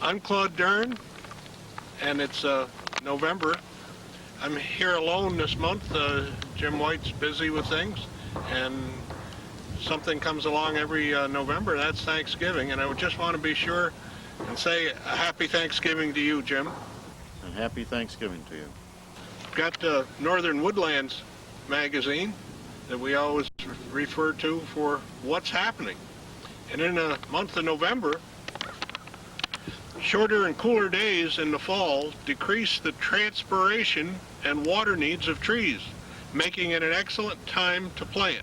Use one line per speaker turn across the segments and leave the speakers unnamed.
I'm Claude Dern, and it's November. I'm here alone this month. Jim White's busy with things, and something comes along every November. That's Thanksgiving, and I would just want to be sure and say a happy Thanksgiving to you, Jim.
And happy Thanksgiving to you.
Got the Northern Woodlands magazine that we always refer to for what's happening. And in the month of November, shorter and cooler days in the fall decrease the transpiration and water needs of trees, making it an excellent time to plant.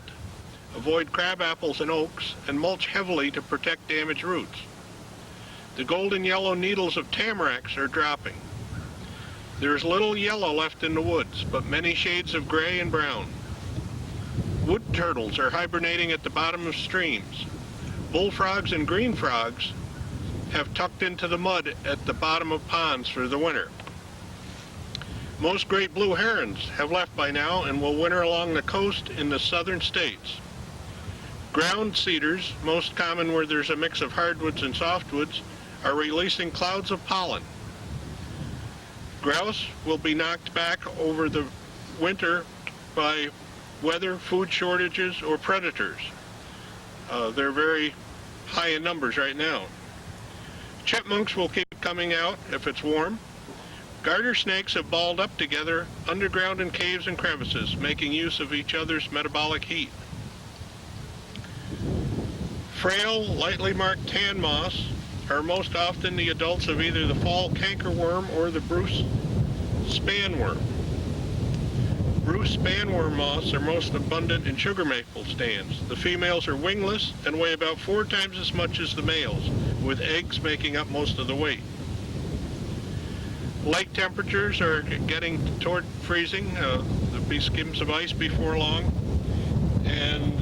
Avoid crabapples and oaks and mulch heavily to protect damaged roots. The golden yellow needles of tamaracks are dropping. There is little yellow left in the woods, but many shades of gray and brown. Wood turtles are hibernating at the bottom of streams. Bullfrogs and green frogs have tucked into the mud at the bottom of ponds for the winter. Most great blue herons have left by now and will winter along the coast in the southern states. Ground cedars, most common where there's a mix of hardwoods and softwoods, are releasing clouds of pollen. Grouse will be knocked back over the winter by weather, food shortages, or predators. They're very high in numbers right now. Chipmunks will keep coming out if it's warm. Garter snakes have balled up together underground in caves and crevices, making use of each other's metabolic heat. Frail, lightly marked tan moss are most often the adults of either the fall cankerworm or the Bruce spanworm. Bruce spanworm moths are most abundant in sugar maple stands. The females are wingless and weigh about 4 times as much as the males, with eggs making up most of the weight. Lake temperatures are getting toward freezing. There'll be skims of ice before long, and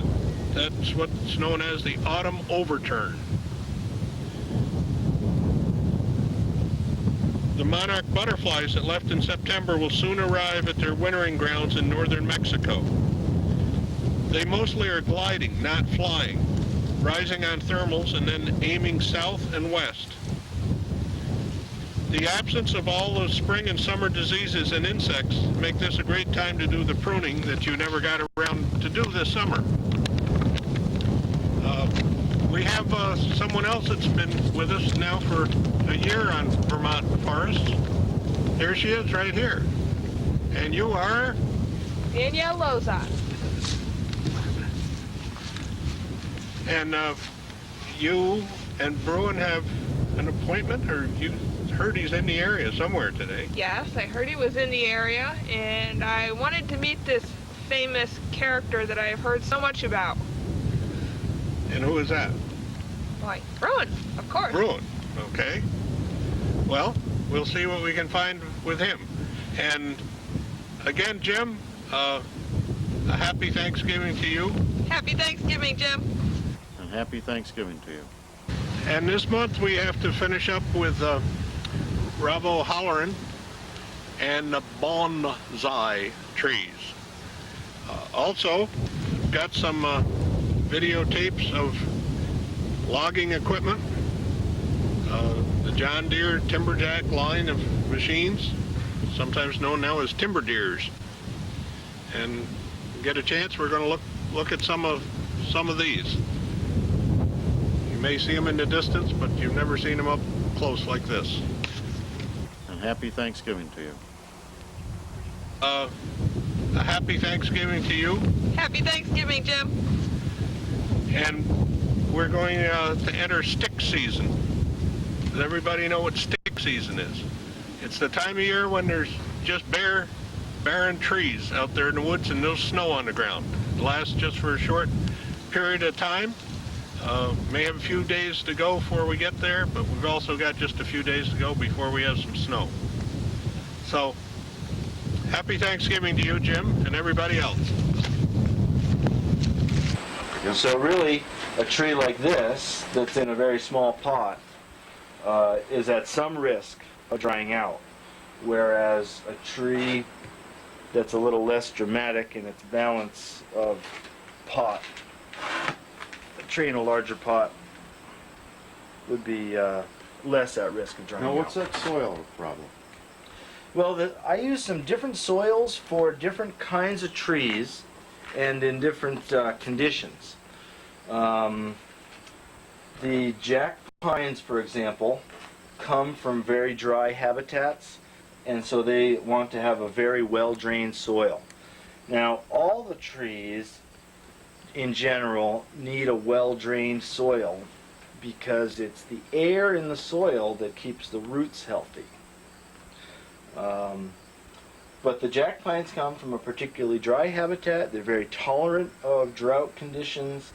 that's what's known as the autumn overturn. The monarch butterflies that left in September will soon arrive at their wintering grounds in northern Mexico. They mostly are gliding, not flying, rising on thermals and then aiming south and west. The absence of all the spring and summer diseases and insects make this a great time to do the pruning that you never got around to do this summer. We have someone else that's been with us now for a year on Vermont forests. There she is right here. And you are?
Danielle Lozon.
And you and Bruin have an appointment, or you heard he's in the area somewhere today?
Yes, I heard he was in the area, and I wanted to meet this famous character that I have heard so much about.
And who is that?
Why, Bruin, of course.
Bruin, okay. Well, we'll see what we can find with him. And again, Jim, a happy Thanksgiving to you.
Happy Thanksgiving, Jim.
And happy Thanksgiving to you.
And this month we have to finish up with Robbo hollerin' and the bonsai trees. Also, got some videotapes of logging equipment, the John Deere Timberjack line of machines, sometimes known now as Timber Deers. And get a chance, we're going to look at some of these. You may see them in the distance, but you've never seen them up close like this.
And happy Thanksgiving to you.
A happy Thanksgiving to you.
Happy Thanksgiving, Jim.
And we're going to enter stick season. Does everybody know what stick season is? It's the time of year when there's just barren trees out there in the woods and no snow on the ground. It lasts just for a short period of time. May have a few days to go before we get there, but we've also got just a few days to go before we have some snow. So, happy Thanksgiving to you, Jim, and everybody else.
So really, a tree like this, that's in a very small pot, is at some risk of drying out. Whereas a tree that's a little less dramatic in its balance of pot, a tree in a larger pot would be less at risk of drying
Now,
out.
what's that soil problem?
Well, I use some different soils for different kinds of trees and in different conditions. The jack pines, for example, come from very dry habitats, and so they want to have a very well-drained soil. Now, all the trees in general need a well-drained soil because it's the air in the soil that keeps the roots healthy. But the jack pines come from a particularly dry habitat. They're very tolerant of drought conditions,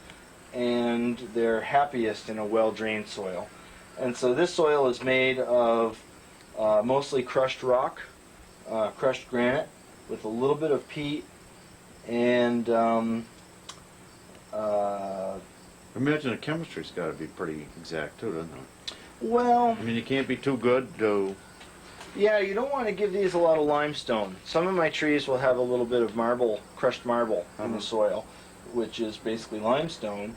and they're happiest in a well-drained soil. And so this soil is made of mostly crushed rock, crushed granite, with a little bit of peat, and
Imagine the chemistry's got to be pretty exact too, doesn't it?
well,
I mean, you can't be too good to...
yeah, you don't want to give these a lot of limestone. Some of my trees will have a little bit of marble, crushed marble in the soil, which is basically limestone.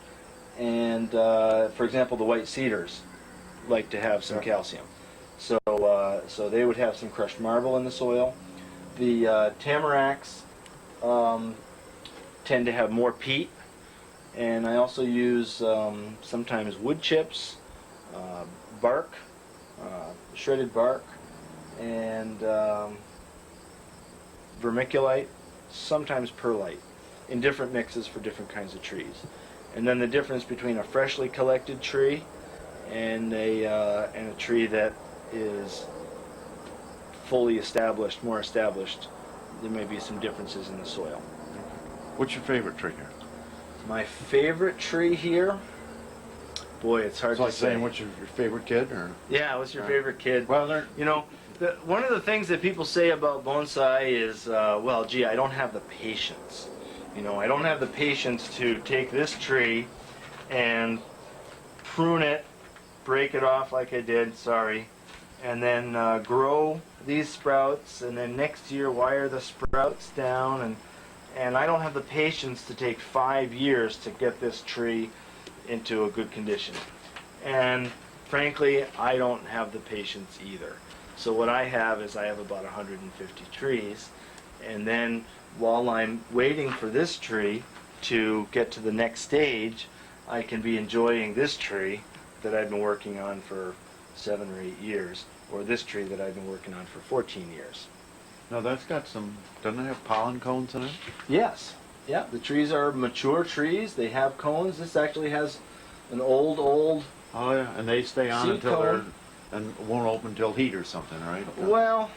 And for example, the white cedars like to have some calcium. So so they would have some crushed marble in the soil. The tamaracks tend to have more peat. And I also use sometimes wood chips, bark, shredded bark, and vermiculite, sometimes perlite, in different mixes for different kinds of trees. And then the difference between a freshly collected tree and a tree that is fully established, more established, there may be some differences in the soil.
What's your favorite tree here?
My favorite tree here, boy, it's hard
It's
to
like
say.
saying what's your favorite kid, or...
Yeah, what's your favorite kid?
Well, they're...
You know, one of the things that people say about bonsai is, well, gee, I don't have the patience. You know, I don't have the patience to take this tree and prune it, break it off like I did, sorry, and then grow these sprouts, and then next year wire the sprouts down, and I don't have the patience to take 5 years to get this tree into a good condition. And frankly, I don't have the patience either. So what I have is I have about 150 trees, and then while I'm waiting for this tree to get to the next stage, I can be enjoying this tree that I've been working on for 7 or 8 years, or this tree that I've been working on for 14 years.
No, that's got some... Doesn't it have pollen cones in it?
Yes. Yeah, the trees are mature trees. They have cones. This actually has an old
Oh, yeah, and they stay on
seed
until
cone.
they're... And won't open until heat or something, right?
Well,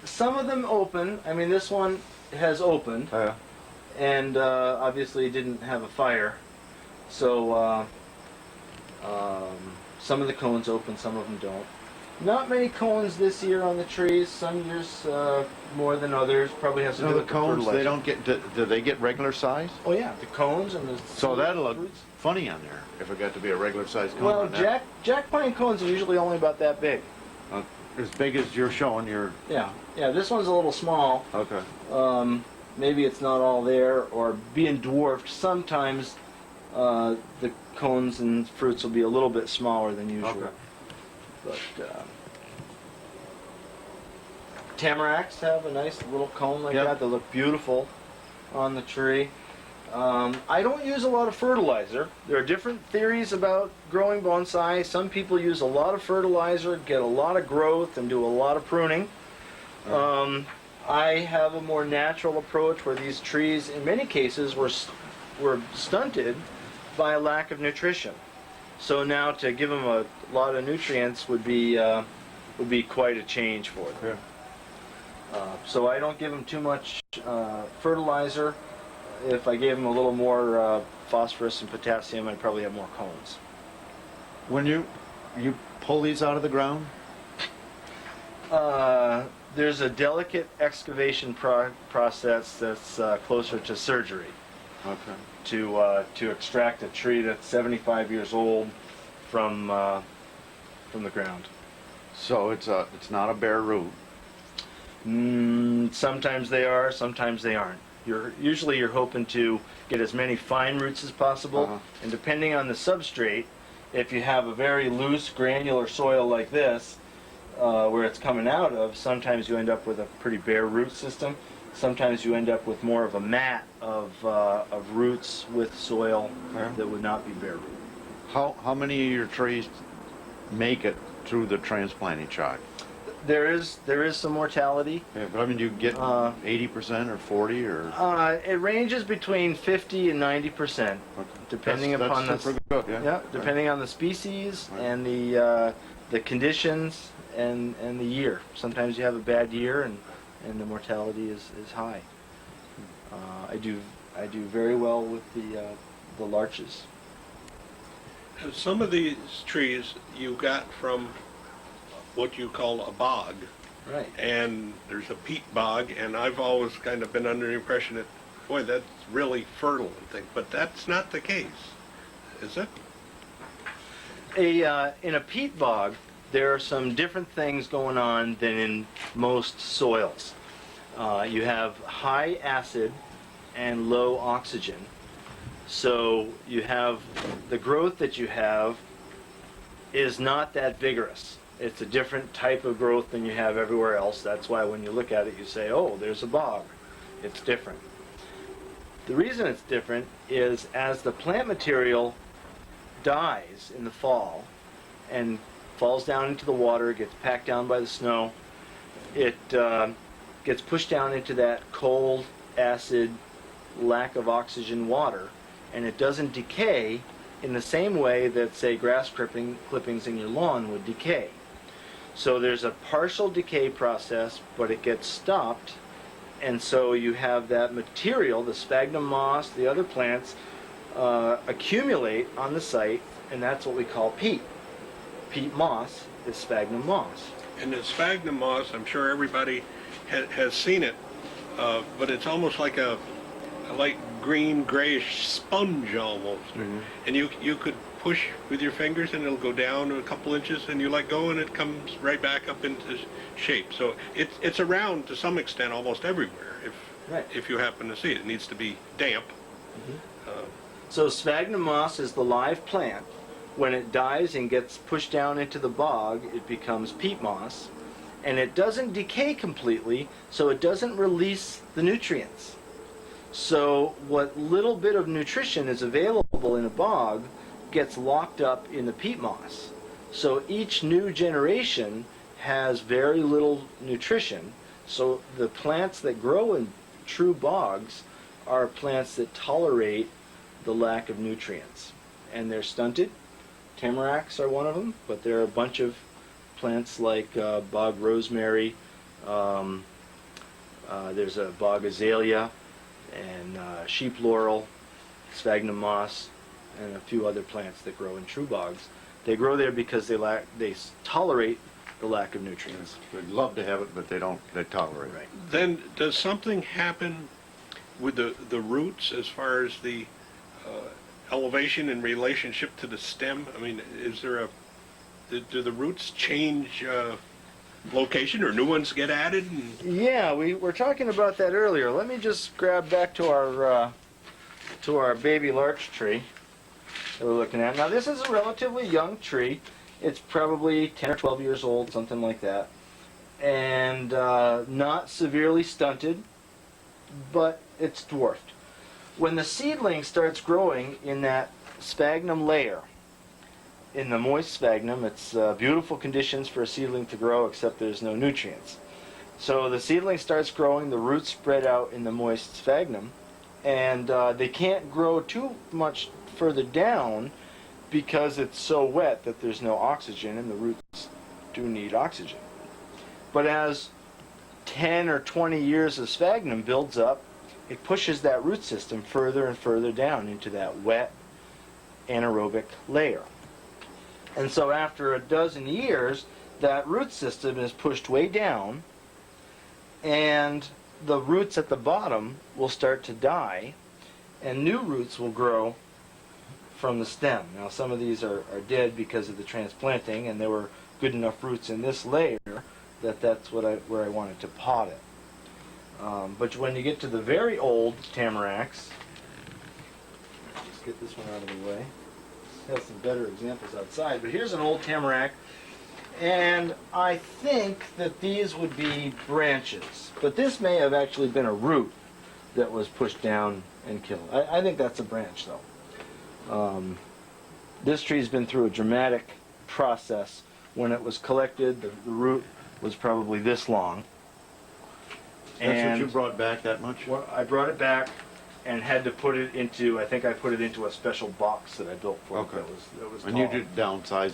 some of them open. I mean, this one has opened,
Yeah.
and obviously didn't have a fire. So some of the cones open, some of them don't. Not many cones this year on the trees. Some years more than others. Probably has to
So
do
the
with the
cones,
fertilizer.
they don't get... Do they get regular size?
Oh yeah, the cones and the.
So that'll look
fruits.
funny on there, if it got to be a regular size cone.
Well,
on that.
jack pine cones are usually only about that big.
As big as you're showing, you're...
Yeah, yeah. This one's a little small.
Okay.
Maybe it's not all there, or being dwarfed. Sometimes the cones and fruits will be a little bit smaller than usual.
Okay.
But tamaracks have a nice little cone like
Yep.
that. They look beautiful on the tree. I don't use a lot of fertilizer. There are different theories about growing bonsai. Some people use a lot of fertilizer, get a lot of growth, and do a lot of pruning. I have a more natural approach where these trees, in many cases, were stunted by a lack of nutrition. So now to give them a lot of nutrients would be quite a change for them.
Yeah.
So I don't give them too much fertilizer. If I gave them a little more phosphorus and potassium, I'd probably have more cones.
When you pull these out of the ground?
There's a delicate excavation process that's closer to surgery
Okay.
to extract a tree that's 75 years old from the ground.
So it's not a bare root.
Sometimes they are, sometimes they aren't. Usually you're hoping to get as many fine roots as possible,
Uh-huh.
and depending on the substrate, If you have a very loose, granular soil like this, where it's coming out of, sometimes you end up with a pretty bare root system. Sometimes you end up with more of a mat of roots with soil that would not be bare root.
How many of your trees make it through the transplanting shock?
There is some mortality.
Yeah, but I mean, do you get 80% or 40 or?
It ranges between 50 and 90%,
Okay.
depending upon
that's super good, yeah.
yeah, depending on the species and the conditions and the year. Sometimes you have a bad year and the mortality is high. I do very well with the larches.
Some of these trees you got from what you call a bog,
Right.
and there's a peat bog, and I've always kind of been under the impression that, boy, that's really fertile and things, but that's not the case, is it?
In a peat bog, there are some different things going on than in most soils. You have high acid and low oxygen. So you have the growth that you have is not that vigorous. It's a different type of growth than you have everywhere else. That's why when you look at it, you say, oh, there's a bog. It's different. The reason it's different is as the plant material dies in the fall and falls down into the water, gets packed down by the snow, it gets pushed down into that cold, acid, lack of oxygen water, and it doesn't decay in the same way that, say, grass clippings in your lawn would decay. So there's a partial decay process, but it gets stopped, and so you have that material, the sphagnum moss, the other plants, accumulate on the site, and that's what we call peat. Peat moss is sphagnum moss.
And the sphagnum moss, I'm sure everybody has seen it, but it's almost like a light green, grayish sponge almost.
Mm-hmm.
And you could push with your fingers and it'll go down a couple inches, and you let go and it comes right back up into shape. So it's around to some extent almost everywhere if you happen to see it. It needs to be damp.
Mm-hmm. So sphagnum moss is the live plant. When it dies and gets pushed down into the bog, it becomes peat moss. And it doesn't decay completely, so it doesn't release the nutrients. So what little bit of nutrition is available in a bog gets locked up in the peat moss. So each new generation has very little nutrition. So the plants that grow in true bogs are plants that tolerate the lack of nutrients. And they're stunted. Tamaracks are one of them, but there are a bunch of plants like bog rosemary. There's a bog azalea and sheep laurel, sphagnum moss, and a few other plants that grow in true bogs. They grow there because they tolerate the lack of nutrients.
They'd love to have it, but they tolerate it.
Right.
Then does something happen with the roots as far as the elevation in relationship to the stem? I mean, is there do the roots change location, or new ones get added?
Yeah, we were talking about that earlier. Let me just grab back to our baby larch tree that we're looking at. Now this is a relatively young tree. It's probably 10 or 12 years old, something like that. And not severely stunted, but it's dwarfed. When the seedling starts growing in that sphagnum layer, in the moist sphagnum, it's beautiful conditions for a seedling to grow, except there's no nutrients. So the seedling starts growing, the roots spread out in the moist sphagnum, and they can't grow too much further down because it's so wet that there's no oxygen, and the roots do need oxygen. But as 10 or 20 years of sphagnum builds up, it pushes that root system further and further down into that wet anaerobic layer. And so after a dozen years, that root system is pushed way down, and the roots at the bottom will start to die, and new roots will grow from the stem. Now some of these are dead because of the transplanting, and there were good enough roots in this layer that's where I wanted to pot it. But when you get to the very old tamaracks, let's get this one out of the way. have some better examples outside. But here's an old tamarack, and I think that these would be branches. But this may have actually been a root that was pushed down and killed. I think that's a branch, though. This tree's been through a dramatic process. When it was collected, the root was probably this long.
That's what you brought back that much?
Well, I brought it back and had to put it into, I think I put it into a special box that I built for
Okay.
it that was
And
tall.
you did downsize.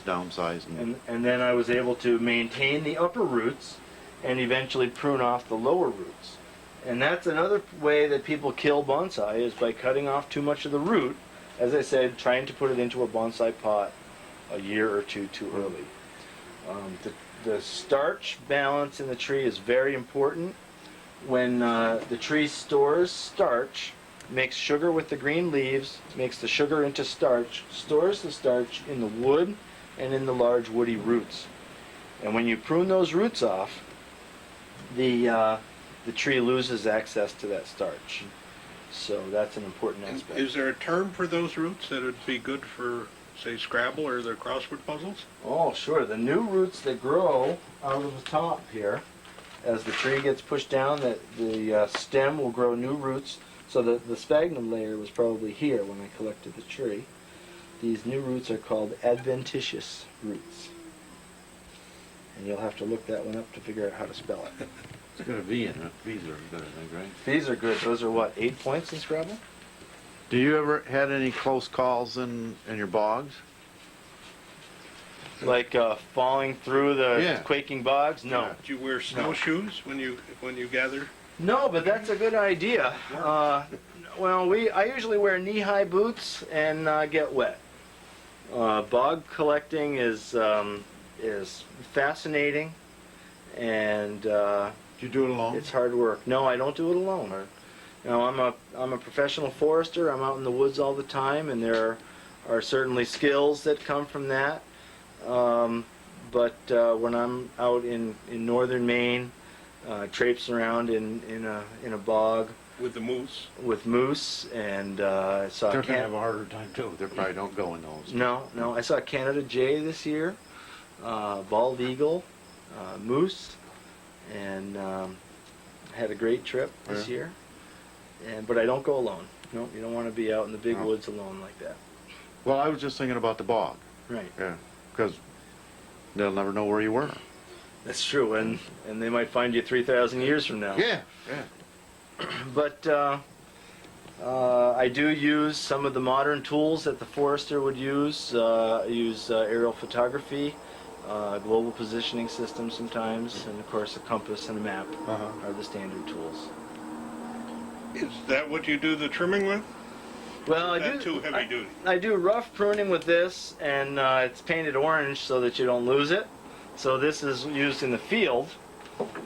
And then I was able to maintain the upper roots and eventually prune off the lower roots. And that's another way that people kill bonsai, is by cutting off too much of the root. As I said, trying to put it into a bonsai pot a year or two too early. The starch balance in the tree is very important. When the tree stores starch, makes sugar with the green leaves, makes the sugar into starch, stores the starch in the wood and in the large woody roots. And when you prune those roots off, the tree loses access to that starch. So that's an important aspect.
Is there a term for those roots that would be good for, say, Scrabble or the crossword puzzles?
Oh, sure. The new roots that grow out of the top here, as the tree gets pushed down, the stem will grow new roots. So the sphagnum layer was probably here when I collected the tree. These new roots are called adventitious roots. And you'll have to look that one up to figure out how to spell it.
It's got a V in it. V's are good, I think, right?
These are good. Those are what, 8 points in Scrabble?
Do you ever had any close calls in your bogs?
Like falling through the
Yeah.
quaking bogs? No.
Yeah.
Do you wear snowshoes when you gather?
No, but that's a good idea. Well, I usually wear knee-high boots and get wet. Bog collecting is fascinating, and
Do you do it alone?
it's hard work. No, I don't do it alone. You know, I'm a professional forester. I'm out in the woods all the time, and there are certainly skills that come from that. But when I'm out in northern Maine, traipse around in a bog
With the moose?
with moose, and I saw
They're going to have a harder time too. They probably don't go in those.
no, I saw Canada jay this year, bald eagle, moose, and had a great trip this
Yeah.
year. But I don't go alone. No, you don't want to be out in the big
No.
woods alone like that.
Well, I was just thinking about the bog.
Right.
Yeah, because they'll never know where you were.
That's true, and they might find you 3,000 years from now.
Yeah.
But I do use some of the modern tools that the forester would use. I use aerial photography, global positioning system sometimes, and of course a compass and a map are the standard tools.
Is that what you do the trimming with?
Well,
Is that too heavy duty?
I do rough pruning with this, and it's painted orange so that you don't lose it. So this is used in the field.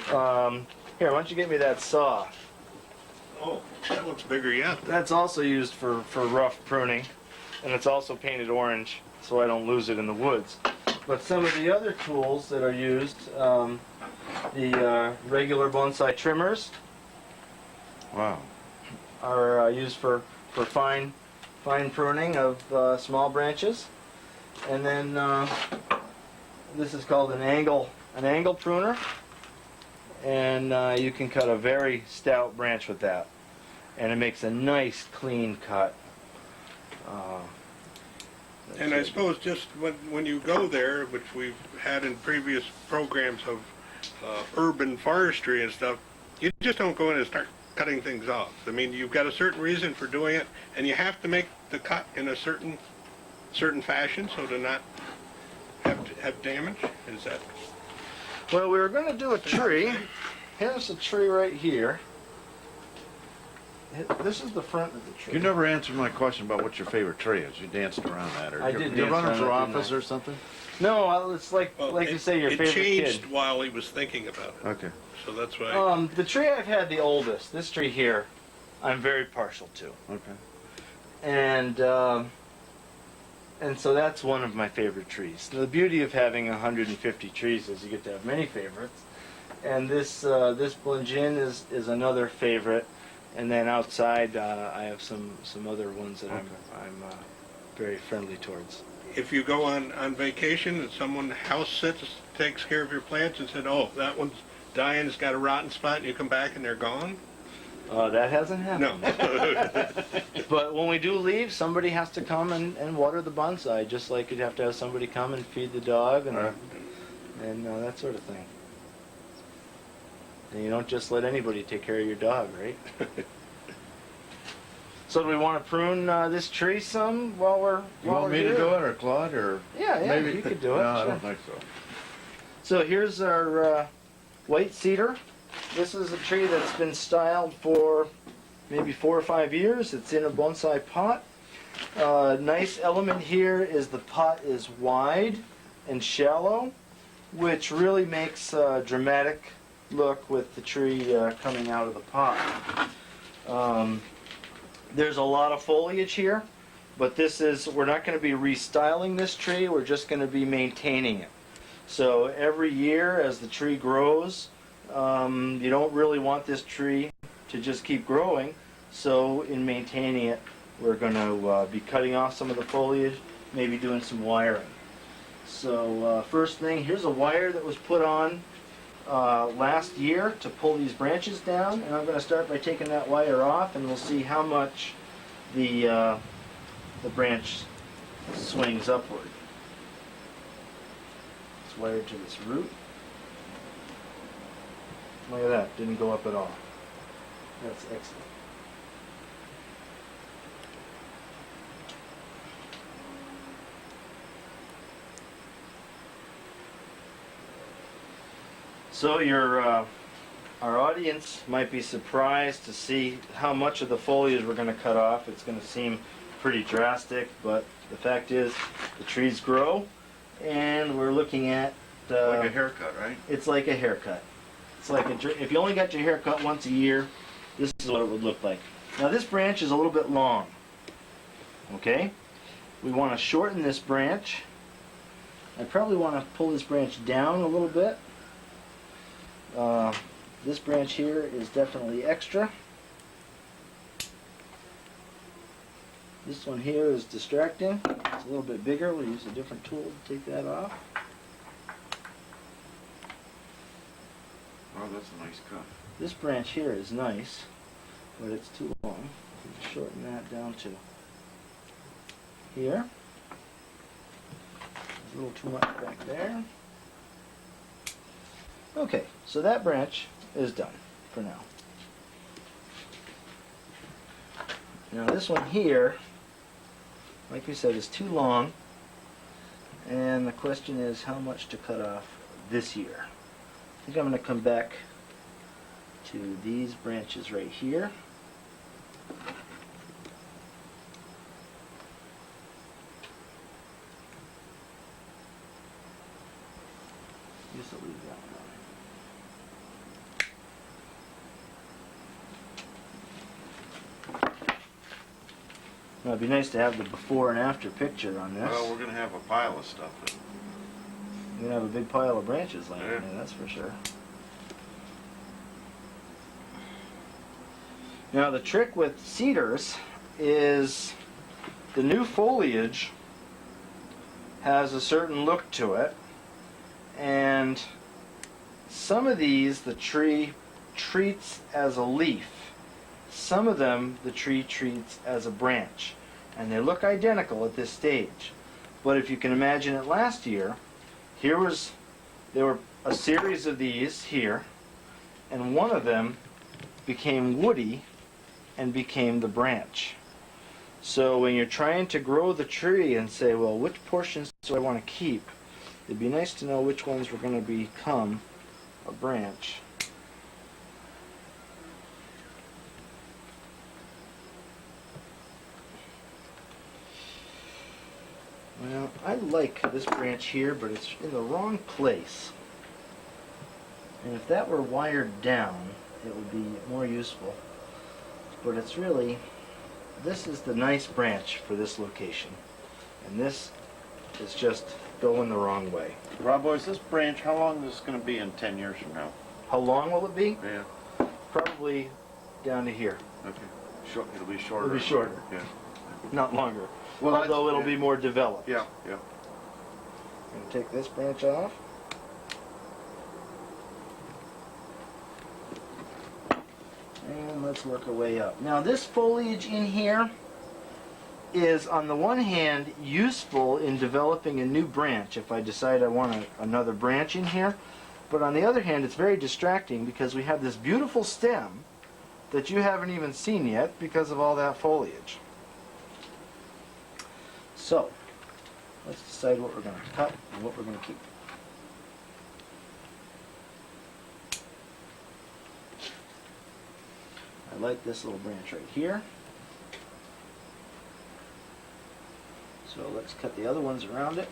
Here, why don't you get me that saw?
Oh, that looks bigger yet.
That's also used for rough pruning, and it's also painted orange so I don't lose it in the woods. But some of the other tools that are used, the regular bonsai trimmers
Wow.
are used for fine pruning of small branches, and then this is called an angle pruner, and you can cut a very stout branch with that, and it makes a nice clean cut.
And I suppose just when you go there, which we've had in previous programs of urban forestry and stuff, you just don't go in and start cutting things off. I mean, you've got a certain reason for doing it, and you have to make the cut in a certain fashion so to not have damage. Is that?
Well, we were going to do a tree. Here's a tree right here. This is the front of the tree.
You never answered my question about what your favorite tree is. You danced around that. Or
I did
You
dance
running
around
for
it, didn't
office
I?
or something?
No, it's like
Well,
you say, your favorite
It changed
kid.
while he was thinking about it.
Okay.
So that's why.
The tree I've had the oldest, this tree here, I'm very partial to,
Okay.
and so that's one of my favorite trees. The beauty of having 150 trees is you get to have many favorites, and this Blingin is another favorite, and then outside I have some other ones that I'm very friendly towards.
If you go on vacation and someone house sits, takes care of your plants and said, oh, that one's dying, it's got a rotten spot, and you come back and they're gone?
That hasn't happened.
No.
But when we do leave, somebody has to come and water the bonsai, just like you'd have to have somebody come and feed the dog and that sort of thing. And you don't just let anybody take care of your dog, right? So do we want to prune this tree some while we're
You want me to do it, or Claude, or?
Yeah,
maybe
you could do it.
No, I
sure.
don't think so.
So here's our white cedar. This is a tree that's been styled for maybe 4 or 5 years. It's in a bonsai pot. Nice element here is the pot is wide and shallow, which really makes a dramatic look with the tree coming out of the pot. There's a lot of foliage here, but we're not going to be restyling this tree, we're just going to be maintaining it. So every year as the tree grows, you don't really want this tree to just keep growing, so in maintaining it, we're going to be cutting off some of the foliage, maybe doing some wiring. So first thing, here's a wire that was put on last year to pull these branches down, and I'm going to start by taking that wire off, and we'll see how much the branch swings upward. It's wired to this root. Look at that, didn't go up at all. That's excellent. So our audience might be surprised to see how much of the foliage we're going to cut off. It's going to seem pretty drastic, but the fact is the trees grow, and we're looking at...
like a haircut, right?
It's like a haircut. It's like if you only got your hair cut once a year, this is what it would look like. Now this branch is a little bit long. Okay? We want to shorten this branch. I probably want to pull this branch down a little bit. This branch here is definitely extra. This one here is distracting. It's a little bit bigger. We'll use a different tool to take that off.
Oh, that's a nice cut.
This branch here is nice, but it's too long. We'll shorten that down to here. There's a little too much back there. Okay, so that branch is done for now. Now this one here, like we said, is too long, and the question is how much to cut off this year. I think I'm going to come back to these branches right here. Just leave that one. Well, it'd be nice to have the before and after picture on this.
Well, we're going to have a pile of stuff.
You're going to have a big pile of branches laying
Yeah.
there, that's for sure. Now the trick with cedars is the new foliage has a certain look to it, and some of these the tree treats as a leaf. Some of them the tree treats as a branch, and they look identical at this stage. But if you can imagine it last year, there were a series of these here, and one of them became woody and became the branch. So when you're trying to grow the tree and say, well, which portions do I want to keep, it'd be nice to know which ones were going to become a branch. Well, I like this branch here, but it's in the wrong place. And if that were wired down, it would be more useful. But it's really, this is the nice branch for this location. And this is just going the wrong way.
Robbo, is this branch, how long is this going to be in 10 years from now?
How long will it be?
Yeah.
Probably down to here.
Okay. It'll be shorter.
It'll be shorter.
Yeah.
not longer.
Well,
Although it'll
yeah.
be more developed.
Yeah, yeah.
I'm going to take this branch off. And let's work our way up. Now this foliage in here is, on the one hand, useful in developing a new branch if I decide I want another branch in here. But on the other hand, it's very distracting because we have this beautiful stem that you haven't even seen yet because of all that foliage. So, let's decide what we're going to cut and what we're going to keep. I like this little branch right here. So let's cut the other ones around it.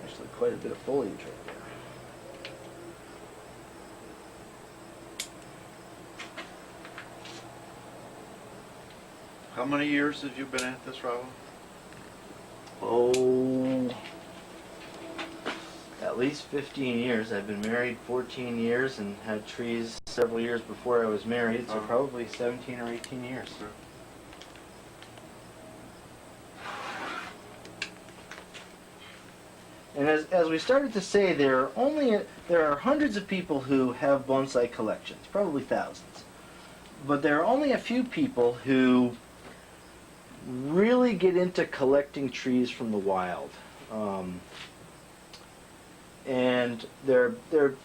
Actually, quite a bit of foliage right there.
How many years have you been at this, Robbo?
Oh, at least 15 years. I've been married 14 years and had trees several years before I was married, so probably 17 or 18 years.
Sure.
And as we started to say, there are hundreds of people who have bonsai collections, probably thousands. But there are only a few people who really get into collecting trees from the wild. And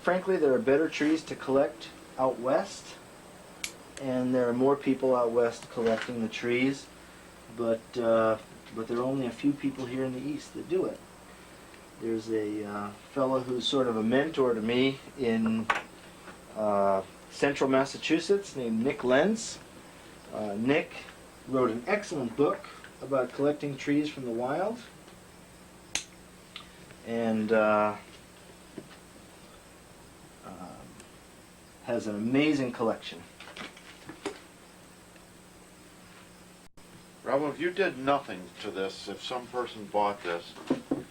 frankly, there are better trees to collect out west, and there are more people out west collecting the trees, but there are only a few people here in the east that do it. There's a fellow who's sort of a mentor to me in central Massachusetts named Nick Lenz. Nick wrote an excellent book about collecting trees from the wild, and has an amazing collection.
Robbo, if you did nothing to this, if some person bought this and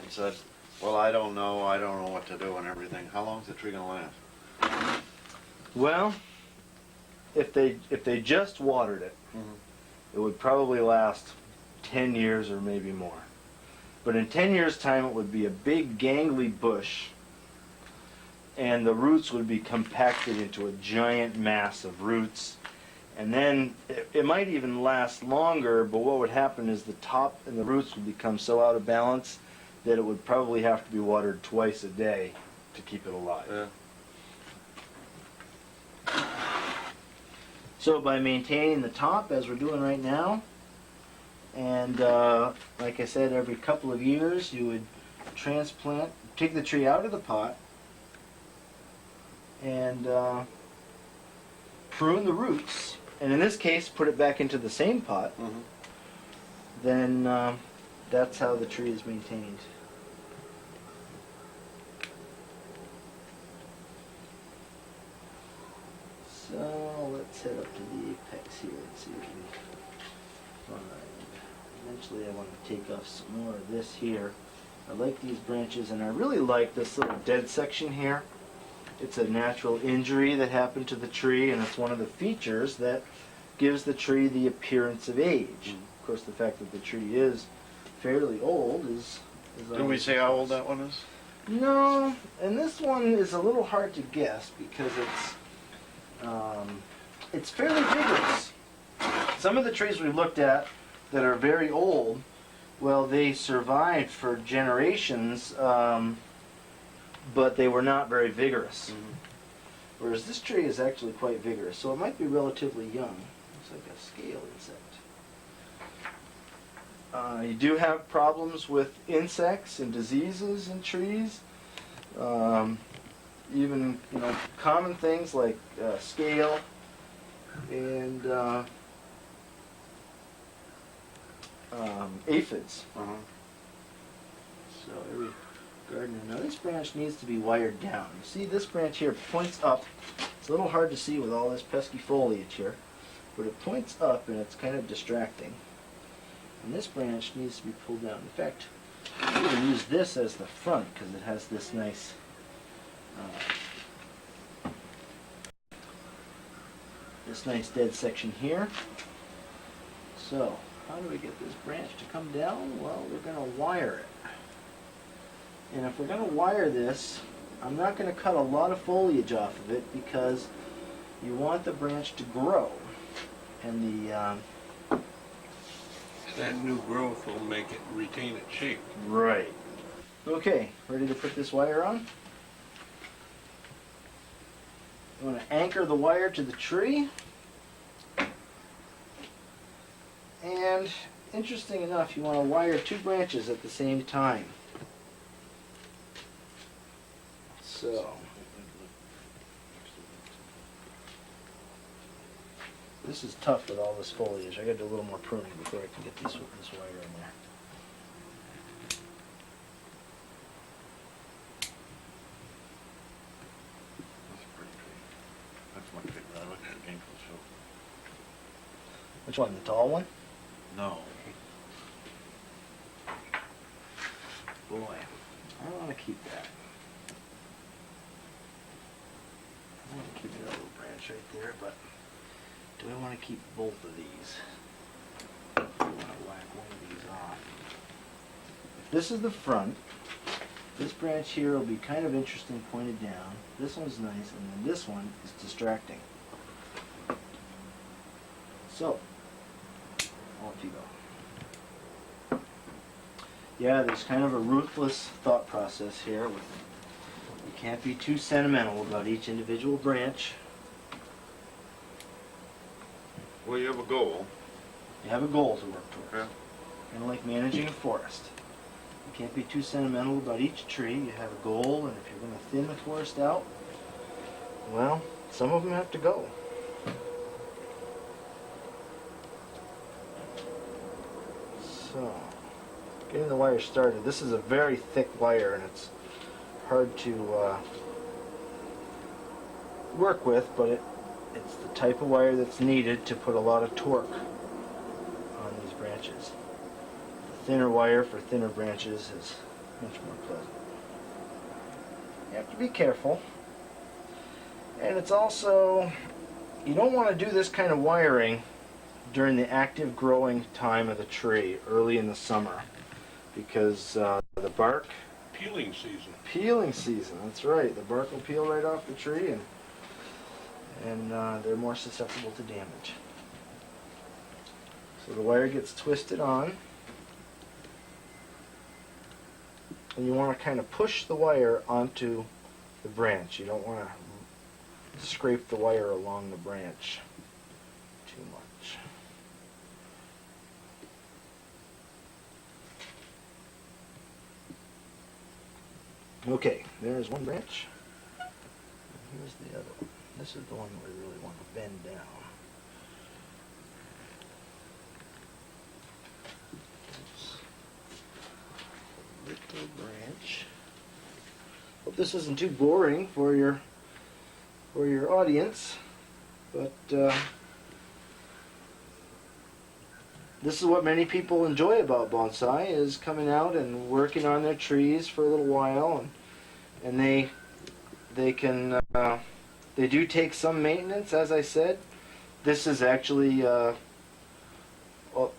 said, well, I don't know what to do and everything, how long is the tree going to last?
Well, if they just watered it, it would probably last 10 years or maybe more. But in 10 years' time, it would be a big gangly bush, and the roots would be compacted into a giant mass of roots. And then it might even last longer, but what would happen is the top and the roots would become so out of balance that it would probably have to be watered twice a day to keep it alive.
Yeah.
So by maintaining the top, as we're doing right now, and like I said, every couple of years you would transplant, take the tree out of the pot, and prune the roots, and in this case put it back into the same pot, then that's how the tree is maintained. So let's head up to the apex here and see what we find. Eventually I want to take off some more of this here. I like these branches, and I really like this little dead section here. It's a natural injury that happened to the tree, and it's one of the features that gives the tree the appearance of age. Of course, the fact that the tree is fairly old is
Did we say how old that one is?
No, and this one is a little hard to guess because it's fairly vigorous. Some of the trees we looked at that are very old, well, they survived for generations, but they were not very vigorous. Whereas this tree is actually quite vigorous, so it might be relatively young. Looks like a scale insect. You do have problems with insects and diseases in trees. Even common things like scale and aphids. So every gardener. Now this branch needs to be wired down. You see this branch here points up. It's a little hard to see with all this pesky foliage here. but it points up and it's kind of distracting. And this branch needs to be pulled down. In fact, I'm going to use this as the front because it has this nice dead section here. So, how do we get this branch to come down? Well, we're going to wire it. And if we're going to wire this, I'm not going to cut a lot of foliage off of it because you want the branch to grow. And
That new growth will make it retain its shape.
right. Okay, ready to put this wire on? You want to anchor the wire to the tree. And interesting enough, you want to wire two branches at the same time. So, this is tough with all this foliage. I got to do a little more pruning before I can get this wire in there.
That's a pretty tree. That's much bigger than I looked at the game for the show.
Which one, the tall one?
No.
Boy, I want to keep that. I want to keep that little branch right there, but do I want to keep both of these? I want to whack one of these off. If this is the front, this branch here will be kind of interesting pointed down. This one's nice, and then this one is distracting. So, I'll let you go. Yeah, there's kind of a ruthless thought process here. You can't be too sentimental about each individual branch.
Well, you have a goal.
You have a goal to work towards.
Yeah.
Kind of like managing a forest. You can't be too sentimental about each tree. You have a goal, and if you're going to thin the forest out, well, some of them have to go. So, getting the wire started. This is a very thick wire, and it's hard to work with, but it's the type of wire that's needed to put a lot of torque on these branches. The thinner wire for thinner branches is much more pleasant. You have to be careful. And it's also, you don't want to do this kind of wiring during the active growing time of the tree, early in the summer, because the bark...
Peeling season.
Peeling season, that's right. The bark will peel right off the tree, and they're more susceptible to damage. So the wire gets twisted on, and you want to kind of push the wire onto the branch. You don't want to scrape the wire along the branch too much. Okay, there's one branch. And here's the other one. This is the one that we really want to bend down. Little branch. Hope this isn't too boring for your audience, but this is what many people enjoy about bonsai, is coming out and working on their trees for a little while, and they do take some maintenance, as I said. This is actually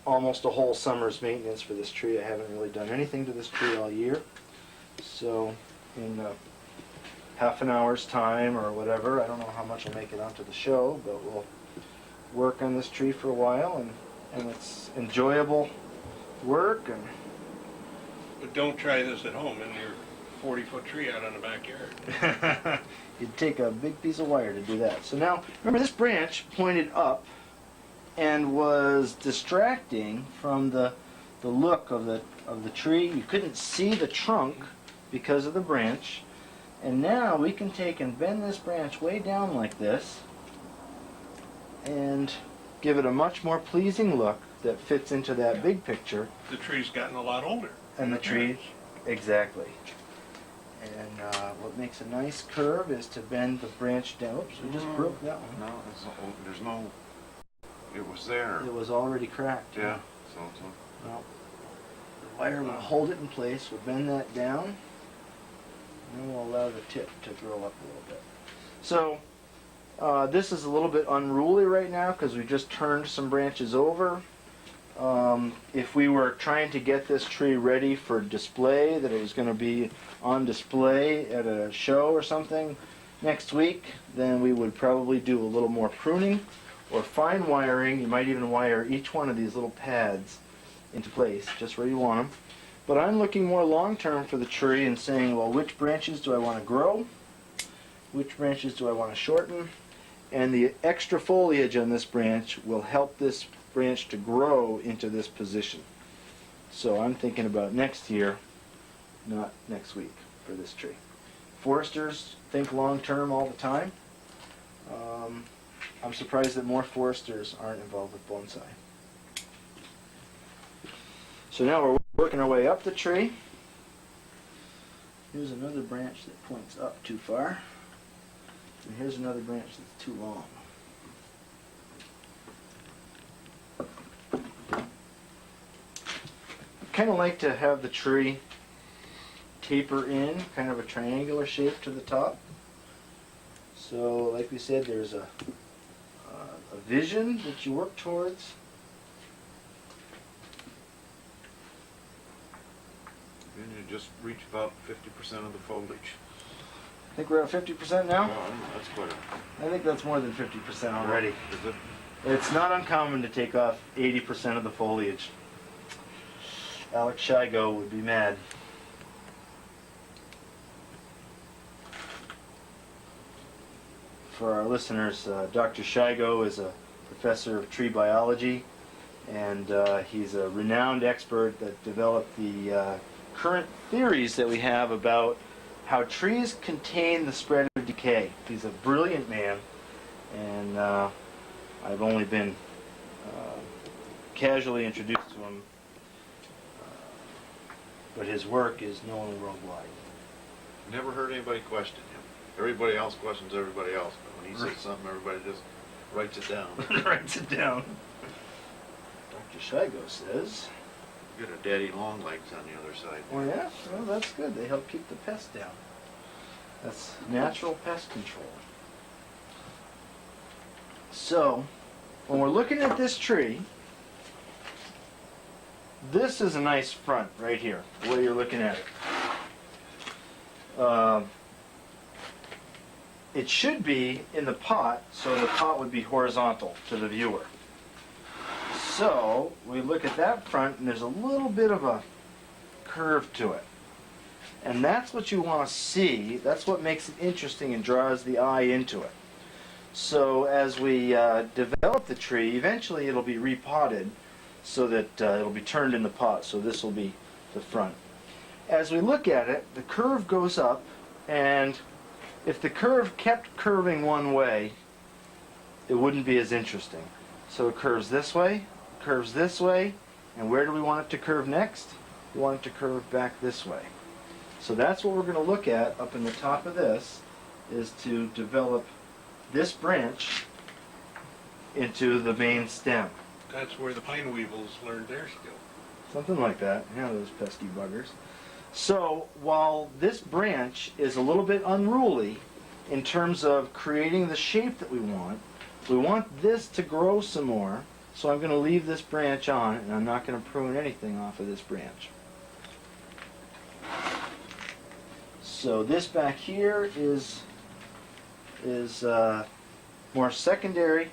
almost a whole summer's maintenance for this tree. I haven't really done anything to this tree all year. So in half an hour's time or whatever, I don't know how much will make it onto the show, but we'll work on this tree for a while, and it's enjoyable work. And
But don't try this at home in your 40-foot tree out in the backyard.
you'd take a big piece of wire to do that. So now, remember, this branch pointed up and was distracting from the look of the tree. You couldn't see the trunk because of the branch. And now we can take and bend this branch way down like this and give it a much more pleasing look that fits into that big picture.
The tree's gotten a lot older.
And the tree, exactly. And what makes a nice curve is to bend the branch down. Oops, we just broke that one.
No, there's no it was there.
It was already cracked.
Yeah. So.
Well, the wire will hold it in place. We'll bend that down, and we'll allow the tip to grow up a little bit. So this is a little bit unruly right now because we just turned some branches over. If we were trying to get this tree ready for display, that it was going to be on display at a show or something next week, then we would probably do a little more pruning or fine wiring. You might even wire each one of these little pads into place just where you want them. But I'm looking more long term for the tree and saying, well, which branches do I want to grow? Which branches do I want to shorten? And the extra foliage on this branch will help this branch to grow into this position. So I'm thinking about next year, not next week, for this tree. Foresters think long term all the time. I'm surprised that more foresters aren't involved with bonsai. So now we're working our way up the tree. Here's another branch that points up too far. And here's another branch that's too long. I kind of like to have the tree taper in, kind of a triangular shape to the top. So, like we said, there's a vision that you work towards.
Then you just reach about 50% of the foliage.
I think we're at 50% now.
Oh, that's quite
I think that's more than 50% already.
Is it?
It's not uncommon to take off 80% of the foliage. Alex Chicote would be mad. For our listeners, Dr. Chicote is a professor of tree biology, and he's a renowned expert that developed the current theories that we have about how trees contain the spread of decay. He's a brilliant man, and I've only been casually introduced to him, but his work is known worldwide.
Never heard anybody question him. Everybody else questions everybody else, but when he says something, everybody just writes it down.
Writes it down. Dr. Chicote says,
You got a daddy long legs on the other side.
oh yeah, well that's good. They help keep the pests down. That's natural pest control. So, when we're looking at this tree, this is a nice front right here, the way you're looking at it. It should be in the pot, so the pot would be horizontal to the viewer. So, we look at that front, and there's a little bit of a curve to it. And that's what you want to see. That's what makes it interesting and draws the eye into it. So as we develop the tree, eventually it'll be repotted so that it'll be turned in the pot. So this will be the front. As we look at it, the curve goes up, and if the curve kept curving one way, it wouldn't be as interesting. So it curves this way, and where do we want it to curve next? We want it to curve back this way. So that's what we're going to look at up in the top of this, is to develop this branch into the main stem.
That's where the pine weevils learned their skill.
Something like that. Yeah, those pesky buggers. So while this branch is a little bit unruly in terms of creating the shape that we want this to grow some more. So I'm going to leave this branch on, and I'm not going to prune anything off of this branch. So this back here is more secondary,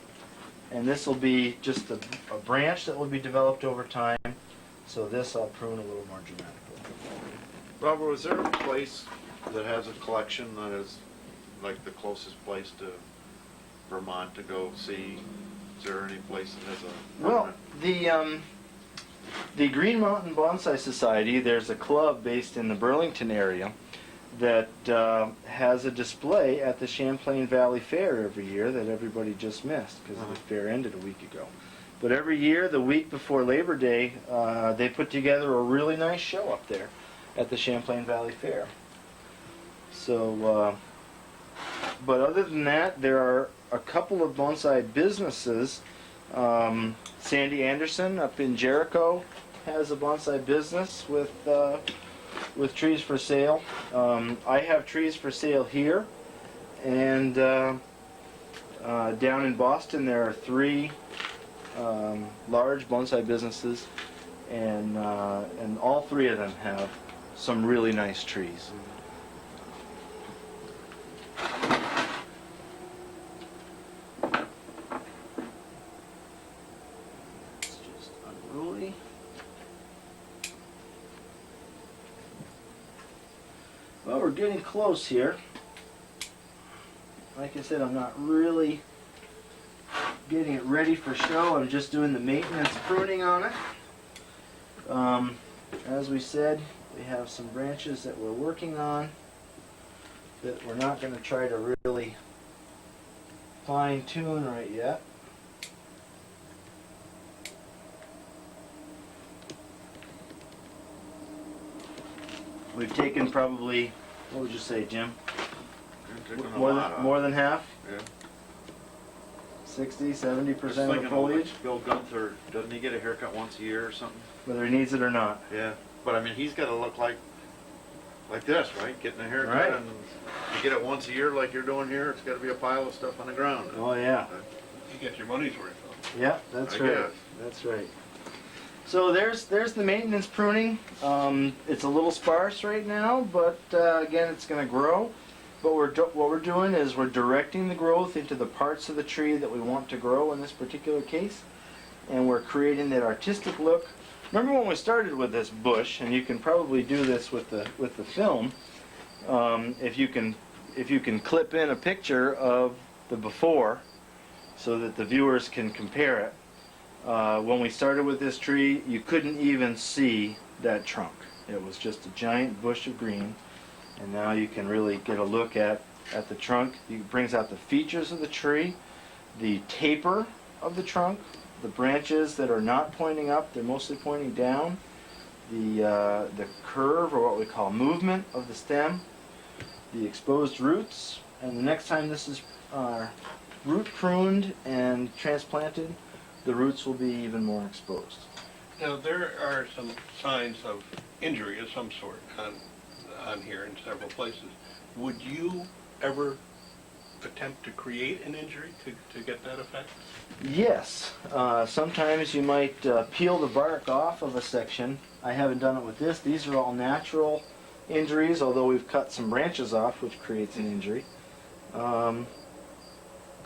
and this will be just a branch that will be developed over time. So this I'll prune a little more dramatically.
Robert, is there a place that has a collection that is like the closest place to Vermont to go see? Is there any place that has a...
Well, the Green Mountain Bonsai Society, there's a club based in the Burlington area that has a display at the Champlain Valley Fair every year that everybody just missed because the fair ended a week ago. But every year, the week before Labor Day, they put together a really nice show up there at the Champlain Valley Fair. So, but other than that, there are a couple of bonsai businesses Sandy Anderson up in Jericho has a bonsai business with trees for sale. I have trees for sale here, and down in Boston there are 3 large bonsai businesses, and all 3 of them have some really nice trees. It's just unruly. Well, we're getting close here. Like I said, I'm not really getting it ready for show. I'm just doing the maintenance pruning on it. As we said, we have some branches that we're working on that we're not going to try to really fine tune right yet. We've taken probably, what would you say, Jim? More than half?
Yeah.
60, 70% of the
Thinking
foliage,
Bill Gunther, doesn't he get a haircut once a year or something?
whether he needs it or not.
Yeah. But I mean, he's got to look like this, right? Getting a haircut,
Right.
and you get it once a year like you're doing here. It's got to be a pile of stuff on the ground.
Oh yeah.
You get your money's worth.
Yeah, that's
I
right.
guess.
That's right. So there's the maintenance pruning. It's a little sparse right now, but again, it's going to grow. But what we're doing is we're directing the growth into the parts of the tree that we want to grow in this particular case, and we're creating that artistic look. Remember when we started with this bush, and you can probably do this with the film. If you can clip in a picture of the before, so that the viewers can compare it. When we started with this tree, you couldn't even see that trunk. It was just a giant bush of green, and now you can really get a look at the trunk. It brings out the features of the tree, the taper of the trunk, the branches that are not pointing up, they're mostly pointing down, the curve, or what we call movement of the stem, the exposed roots, and the next time this is root pruned and transplanted, the roots will be even more exposed.
Now, there are some signs of injury of some sort on here in several places. Would you ever attempt to create an injury to get that effect?
Yes. Sometimes you might peel the bark off of a section. I haven't done it with this. These are all natural injuries, although we've cut some branches off, which creates an injury.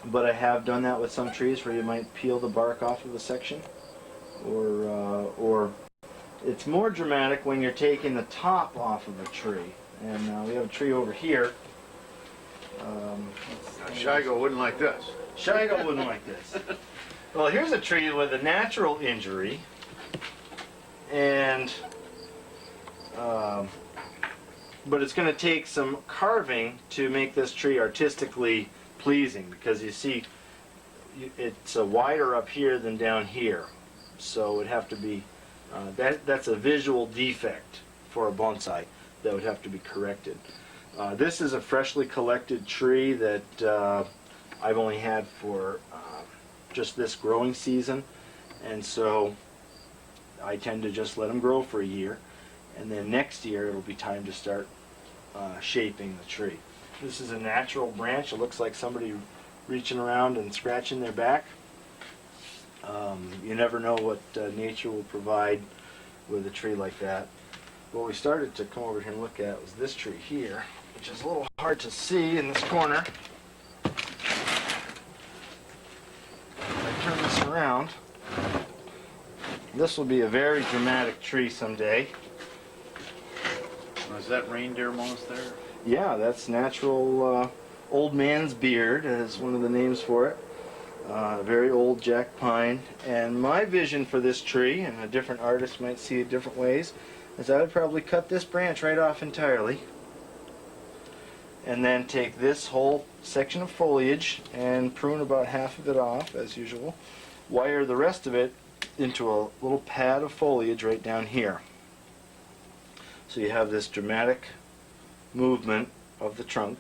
But I have done that with some trees where you might peel the bark off of a section, or it's more dramatic when you're taking the top off of a tree. And we have a tree over here.
Shigo wouldn't like this.
Shigo wouldn't like this. Well, here's a tree with a natural injury, and but it's going to take some carving to make this tree artistically pleasing, because you see it's wider up here than down here, so it'd have to be that's a visual defect for a bonsai that would have to be corrected. This is a freshly collected tree that I've only had for just this growing season, and so I tend to just let them grow for a year, and then next year it'll be time to start shaping the tree. This is a natural branch. It looks like somebody reaching around and scratching their back. You never know what nature will provide with a tree like that. What we started to come over here and look at was this tree here, which is a little hard to see in this corner. If I turn this around, this will be a very dramatic tree someday.
Is that reindeer moss there?
Yeah, that's natural old man's beard, is one of the names for it. Very old jack pine. And my vision for this tree, and a different artist might see it different ways, is I would probably cut this branch right off entirely, and then take this whole section of foliage and prune about half of it off, as usual. Wire the rest of it into a little pad of foliage right down here. So you have this dramatic movement of the trunk,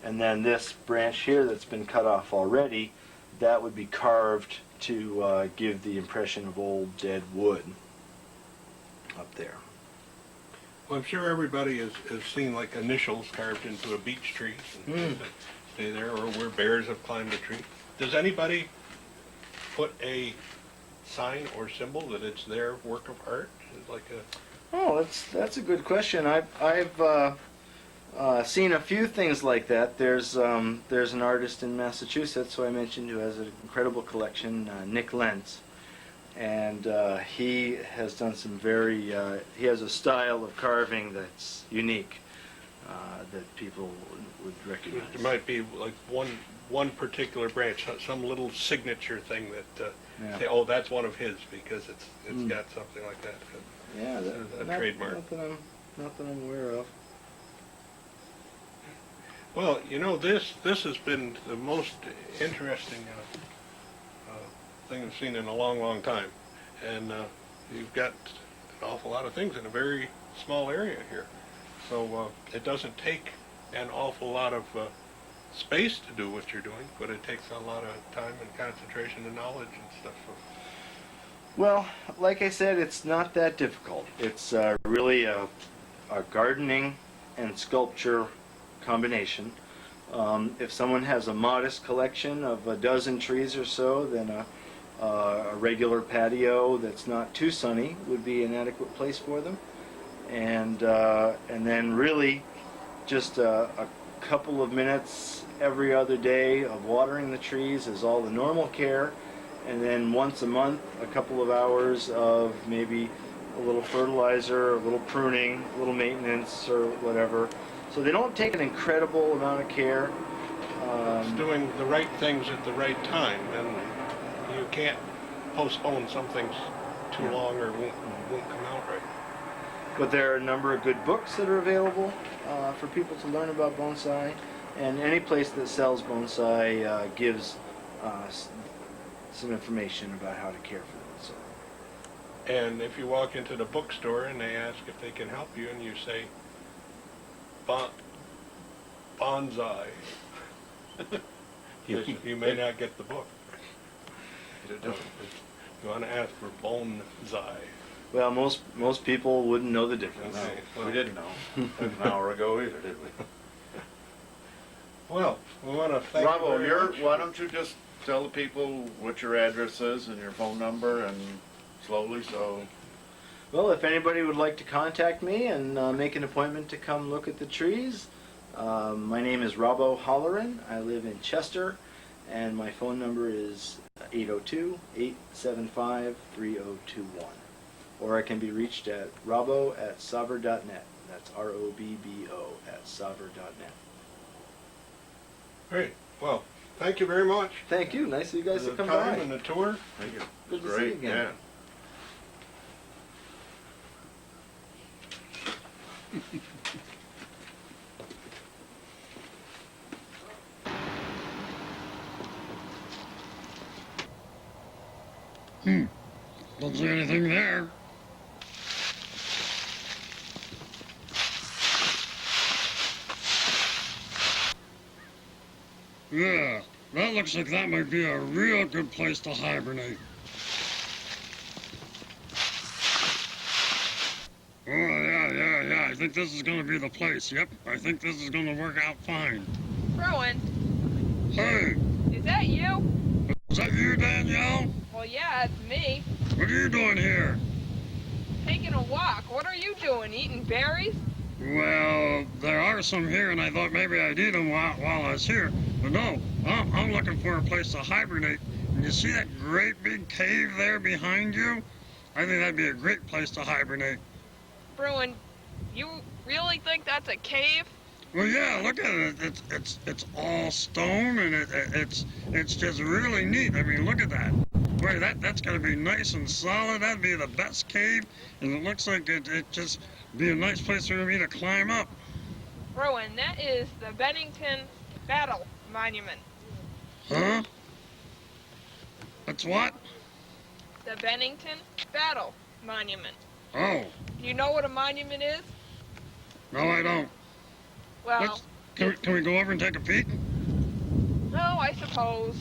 and then this branch here that's been cut off already, that would be carved to give the impression of old dead wood up there.
Well, I'm sure everybody has seen like initials carved into a beech tree and things that stay there, or where bears have climbed a tree. Does anybody put a sign or symbol that it's their work of art? Like a
Oh, that's a good question. I've seen a few things like that. There's an artist in Massachusetts who I mentioned who has an incredible collection, Nick Lentz, and he has done some very. He has a style of carving that's unique that people would recognize.
there might be like one particular branch, some little signature thing that
Yeah.
say, oh, that's one of his because it's got something like that.
Yeah,
a trademark.
Not that I'm aware of.
Well, you know, this has been the most interesting thing I've seen in a long, long time. And you've got an awful lot of things in a very small area here. So it doesn't take an awful lot of space to do what you're doing, but it takes a lot of time and concentration and knowledge and stuff.
Well, like I said, it's not that difficult. It's really a gardening and sculpture combination. If someone has a modest collection of a dozen trees or so, then a regular patio that's not too sunny would be an adequate place for them. And then really just a couple of minutes every other day of watering the trees is all the normal care. And then once a month, a couple of hours of maybe a little fertilizer, a little pruning, a little maintenance or whatever. So they don't take an incredible amount of care.
It's doing the right things at the right time, and you can't postpone some things too long or it won't come out right.
But there are a number of good books that are available for people to learn about bonsai, and any place that sells bonsai gives some information about how to care for them. So.
And if you walk into the bookstore and they ask if they can help you, and you say, bonsai, you may not get the book. You want to ask for bonsai.
Well, most people wouldn't know the difference.
Okay.
We didn't know an hour ago either, did we?
Well, we want to thank
Robbo,
you very much.
why don't you just tell the people what your address is and your phone number, and slowly, so.
Well, if anybody would like to contact me and make an appointment to come look at the trees, my name is Robbo Holleran. I live in Chester, and my phone number is 802-875-3021. Or I can be reached at robbo@savr.net. That's ROBBO@savr.net.
Great. Well, thank you very much
Thank you. Nice of you guys
for
to
the
come
time
by.
and the tour.
Thank you.
Good to see
Great,
you again.
yeah.
Don't see anything there. Yeah, that looks like that might be a real good place to hibernate. Oh, yeah. I think this is going to be the place. Yep, I think this is going to work out fine.
Rowan,
Hey,
is that you?
is that you, Danielle?
Well, yeah, it's me.
What are you doing here?
Taking a walk. What are you doing? Eating berries?
Well, there are some here, and I thought maybe I'd eat them while I was here. But no, I'm looking for a place to hibernate. And you see that great big cave there behind you? I think that'd be a great place to hibernate.
Bruin, you really think that's a cave?
Well, yeah, look at it. It's all stone, and it's just really neat. I mean, look at that. Boy, that's gonna be nice and solid. That'd be the best cave, and it looks like it just be a nice place for me to climb up.
Bruin, that is the Bennington Battle Monument.
Huh? That's what?
The Bennington Battle Monument.
Oh,
Do you know what a monument is?
no, I don't.
Well,
Can we go over and take a peek?
no, I suppose.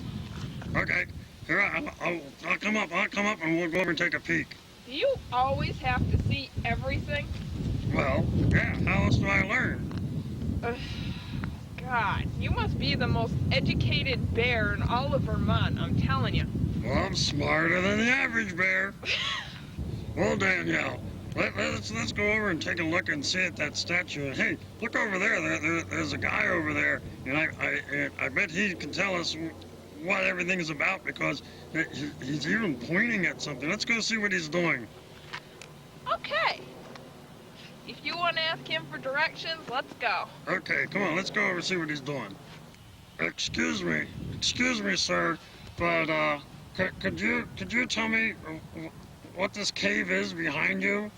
Okay. Here, I'll come up. I'll come up, and we'll go over and take a peek.
Do you always have to see everything?
Well, yeah. How else do I learn?
Ugh, God, you must be the most educated bear in all of Vermont, I'm telling you.
Well, I'm smarter than the average bear. Well, Danielle, let's go over and take a look and see at that statue. And hey, look over there. There's a guy over there, and I bet he can tell us what everything is about because he's even pointing at something. Let's go see what he's doing.
Okay. If you want to ask him for directions, let's go.
Okay, come on, let's go over and see what he's doing. Excuse me, sir, but could you tell me what this cave is behind you?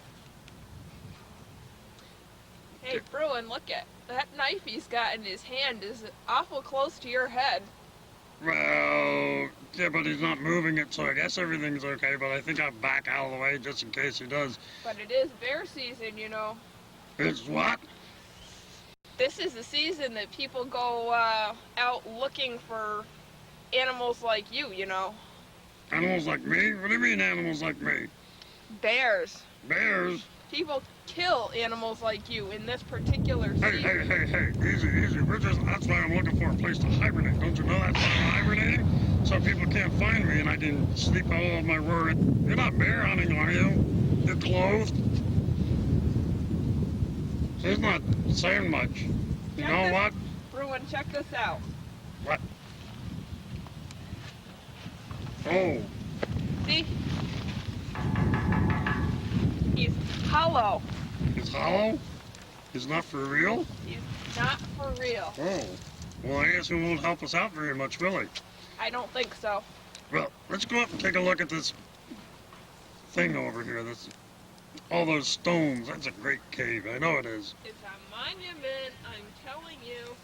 Hey, Bruin, look at that knife he's got in his hand is awful close to your head.
Well, yeah, but he's not moving it, so I guess everything's okay, but I think I'll back out of the way just in case he does.
But it is bear season, you know.
It's what?
This is the season that people go out looking for animals like you know.
Animals like me? What do you mean animals like me?
Bears.
Bears?
People kill animals like you in this particular season.
Hey, easy. That's why I'm looking for a place to hibernate. Don't you know that's why I'm hibernating? So people can't find me and I can sleep all of my word. You're not bear hunting, are you? You're clothed? He's not saying much. You know what?
Bruin, check this out.
What? Oh.
See? He's hollow.
He's hollow? He's not for real?
He's not for real.
Oh. Well, I guess he won't help us out very much, will he?
I don't think so.
Well, let's go up and take a look at this thing over here. All those stones. That's a great cave. I know it is.
It's a monument, I'm telling you.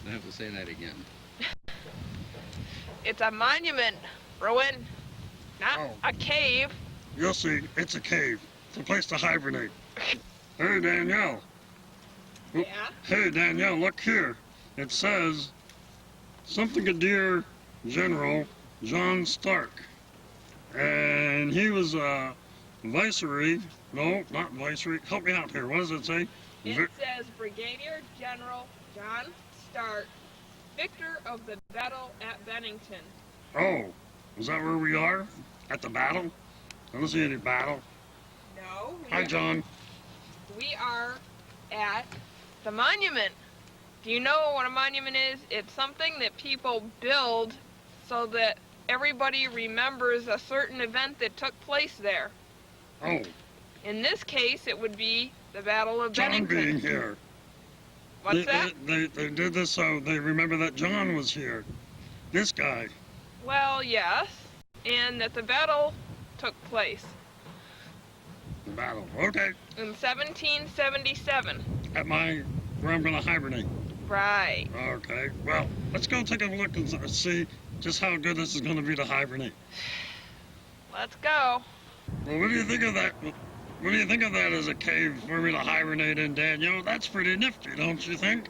I have to say that again.
It's a monument, Bruin. Not
Oh.
a cave.
You'll see. It's a cave. It's a place to hibernate. Hey, Danielle.
Yeah?
Hey, Danielle, look here. It says, something to dear General John Stark. And he was Viceroy. No, not Viceroy. Help me out here. What does it say?
It says Brigadier General John Stark, victor of the battle at Bennington.
Oh, is that where we are? At the battle? I don't see any battle.
No,
Hi, John.
we are at the monument. Do you know what a monument is? It's something that people build so that everybody remembers a certain event that took place there.
Oh,
In this case, it would be the Battle of
John
Bennington.
being here.
What's that?
They did this so they remember that John was here. This guy.
Well, yes, and that the battle took place
The battle. Okay.
in 1777.
Where I'm gonna hibernate.
Right.
Okay. Well, let's go take a look and see just how good this is gonna be to hibernate.
Let's go.
Well, what do you think of that? What do you think of that as a cave for me to hibernate in, Daniel? That's pretty nifty, don't you think?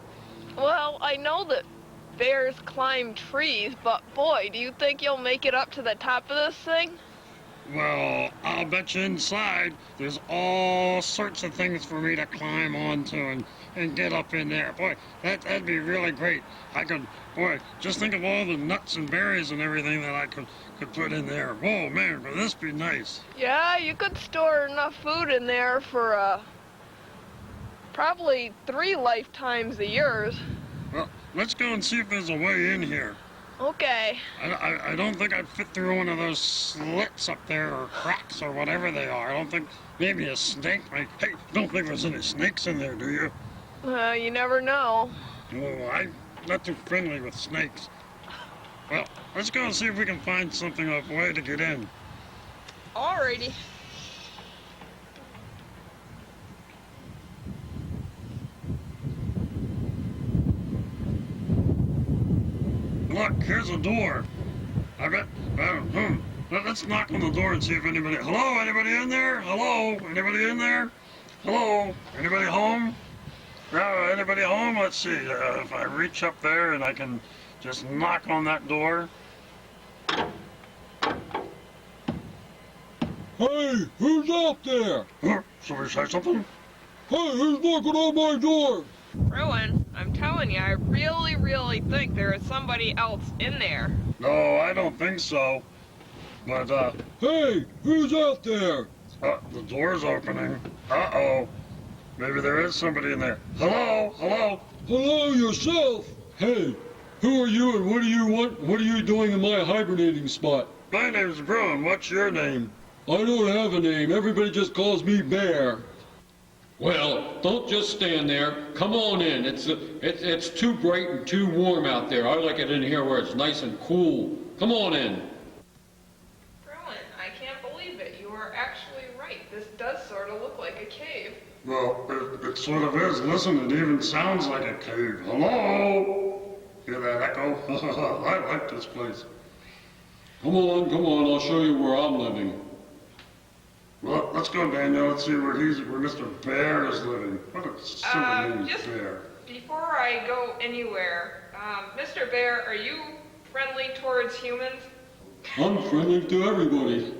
Well, I know that bears climb trees, but boy, do you think you'll make it up to the top of this thing?
Well, I'll bet you inside there's all sorts of things for me to climb onto and get up in there. Boy, that'd be really great. Just think of all the nuts and berries and everything that I could put in there. Whoa, man, would this be nice?
Yeah, you could store enough food in there for probably 3 lifetimes of yours.
Well, let's go and see if there's a way in here.
Okay.
I don't think I'd fit through one of those slits up there or cracks or whatever they are. I don't think maybe a snake might. Hey, don't think there's any snakes in there, do you?
You never know.
Oh, I'm not too friendly with snakes. Well, let's go and see if we can find something a way to get in.
Alrighty.
Look, here's a door. I bet. Let's knock on the door and see if anybody. Hello, anybody in there? Hello, anybody in there? Hello, anybody home? Anybody home? Let's see. If I reach up there and I can just knock on that door.
Hey, who's out there?
Huh? Somebody say something?
Hey, who's knocking on my door?
Rowan, I'm telling you, I really think there is somebody else in there.
No, I don't think so. But,
Hey, who's out there?
the door's opening. Uh-oh. Maybe there is somebody in there. Hello? Hello?
Hello, yourself. Hey, who are you and what do you want? What are you doing in my hibernating spot?
My name's Bruin. What's your name?
I don't have a name. Everybody just calls me Bear. Well, don't just stand there. Come on in. It's too bright and too warm out there. I like it in here where it's nice and cool. Come on in.
Rowan, I can't believe it. You are actually right. This does sort of look like a cave.
Well, it sort of is. Listen, it even sounds like a cave. Hello? Hear that echo? I like this place.
Come on, I'll show you where I'm living.
Well, let's go, Daniel. Let's see where Mr. Bear is living. What a silly name,
just
Bear.
before I go anywhere, Mr. Bear, are you friendly towards humans?
I'm friendly to everybody.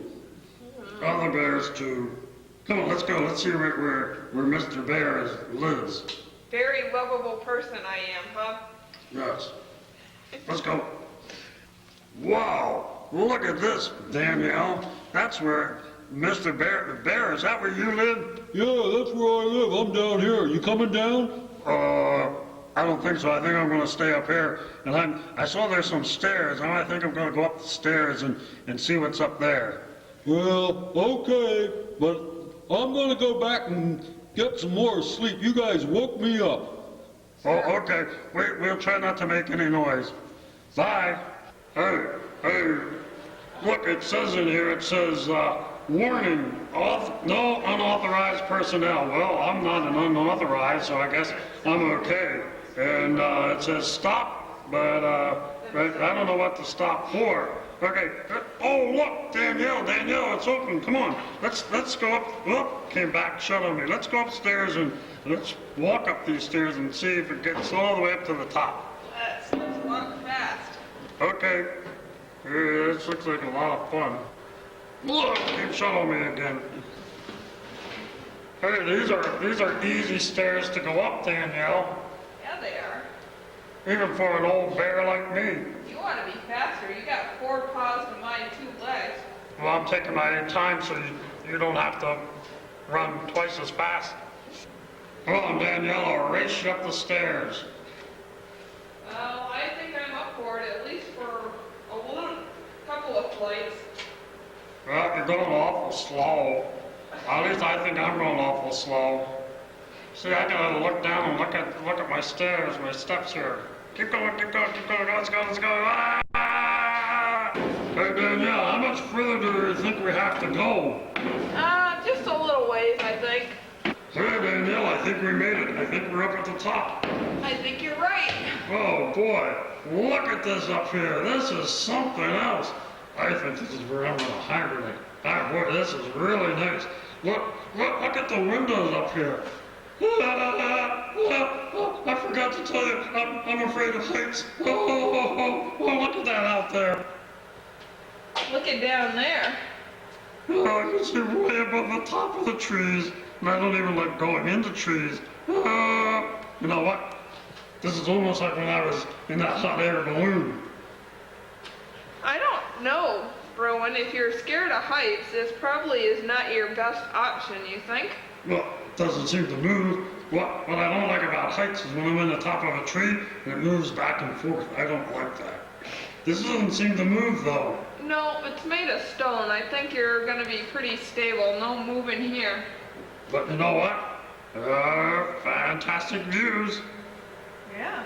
Other bears, too. Come on, let's go. Let's see where Mr. Bear lives.
Very lovable person I am, huh?
Yes. Let's go. Wow! Look at this, Danielle. That's where Mr. Bear, is that where you live?
Yeah, that's where I live. I'm down here. You coming down?
I don't think so. I think I'm going to stay up here. And I saw there's some stairs. And I think I'm going to go up the stairs and see what's up there.
Well, okay, but I'm gonna go back and get some more sleep. You guys woke me up.
Oh, okay. We'll try not to make any noise. Bye. Hey, look, it says in here, it says, warning, no unauthorized personnel. Well, I'm not an unauthorized, so I guess I'm okay. And it says stop, but I don't know what to stop for. Okay. Oh, look, Danielle, it's open. Come on. Let's go up. Oh, came back, shut on me. Let's go upstairs and let's walk up these stairs and see if it gets all the way up to the top.
Let's walk fast.
Okay. This looks like a lot of fun. Look, keep shut on me again. Hey, these are easy stairs to go up, Danielle.
Yeah, they are.
Even for an old bear like me.
You ought to be faster. You got 4 paws to my 2 legs.
Well, I'm taking my time so you don't have to run twice as fast. Come on, Danielle, I'll race you up the stairs.
Well, I think I'm up for it, at least for a couple of flights.
Well, you're going awful slow. At least I think I'm going awful slow. See, I gotta look down and look at my stairs, my steps here. Keep going, let's go. Ah! Hey, Danielle, how much further do you think we have to go?
Just a little ways, I think.
Hey, Danielle, I think we made it. I think we're up at the top.
I think you're right.
Oh, boy, look at this up here. This is something else. I think this is where I'm gonna hibernate. Ah, boy, this is really nice. Look at the windows up here. I forgot to tell you, I'm afraid of heights. Oh, look at that out there.
Look at down there.
Oh, I can see way above the top of the trees, and I don't even like going into trees. You know what? This is almost like when I was in that hot air balloon.
I don't know, Rowan. If you're scared of heights, this probably is not your best option, you think?
Well, it doesn't seem to move. What I don't like about heights is when I'm in the top of a tree and it moves back and forth. I don't like that. This doesn't seem to move though.
No, it's made of stone. I think you're gonna be pretty stable. No moving here.
But you know what? Fantastic views.
Yeah.